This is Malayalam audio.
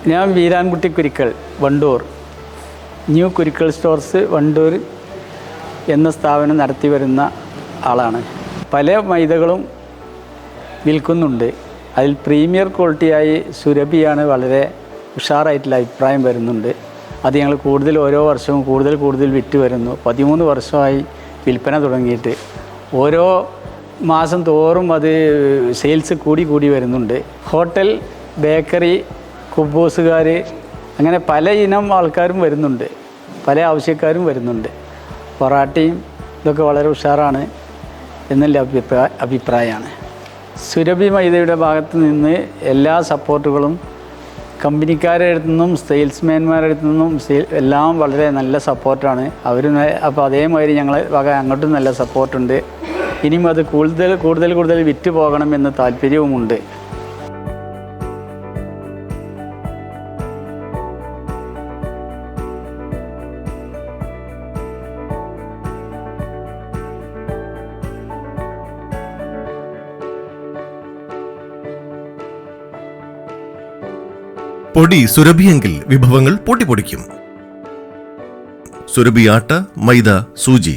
ഞാൻ വീരാൻകുട്ടി കുരിക്കൾ, വണ്ടൂർ. ന്യൂ കുരിക്കൾ സ്റ്റോർസ് വണ്ടൂർ എന്ന സ്ഥാപനം നടത്തി വരുന്ന ആളാണ്. പല മൈദകളും വിൽക്കുന്നുണ്ട്. അതിൽ പ്രീമിയർ ക്വാളിറ്റിയായി സുരഭിയാണ് വളരെ ഉഷാറായിട്ടുള്ള അഭിപ്രായം വരുന്നുണ്ട്. അത് ഞങ്ങൾ ഓരോ വർഷവും കൂടുതൽ വിറ്റ് വരുന്നു. 13 വർഷമായി വിൽപ്പന തുടങ്ങിയിട്ട്. ഓരോ മാസം തോറും അത് സെയിൽസ് കൂടി വരുന്നുണ്ട്. ഹോട്ടൽ, ബേക്കറി, കുബൂസുകാർ, അങ്ങനെ പല ഇനം ആൾക്കാരും വരുന്നുണ്ട്, പല ആവശ്യക്കാരും വരുന്നുണ്ട്. പൊറാട്ടയും ഇതൊക്കെ വളരെ ഉഷാറാണ് എന്നുള്ള അഭിപ്രായമാണ്. സുരഭി മൈദയുടെ ഭാഗത്ത് നിന്ന് എല്ലാ സപ്പോർട്ടുകളും കമ്പനിക്കാരുടെ അടുത്തു നിന്നും സെയിൽസ്മാൻമാരുടെ അടുത്തു നിന്നും എല്ലാം വളരെ നല്ല സപ്പോർട്ടാണ്. അപ്പോൾ അതേമാതിരി ഞങ്ങളെ വക അങ്ങോട്ടും നല്ല സപ്പോർട്ടുണ്ട്. ഇനിയും അത് കൂടുതൽ വിറ്റ് പോകണമെന്ന് താല്പര്യവുമുണ്ട്. പൊടി സുരഭിയെങ്കിൽ വിഭവങ്ങൾ പൊടിപൊടിക്കും. സുരഭി ആട്ട, മൈദ, സൂചി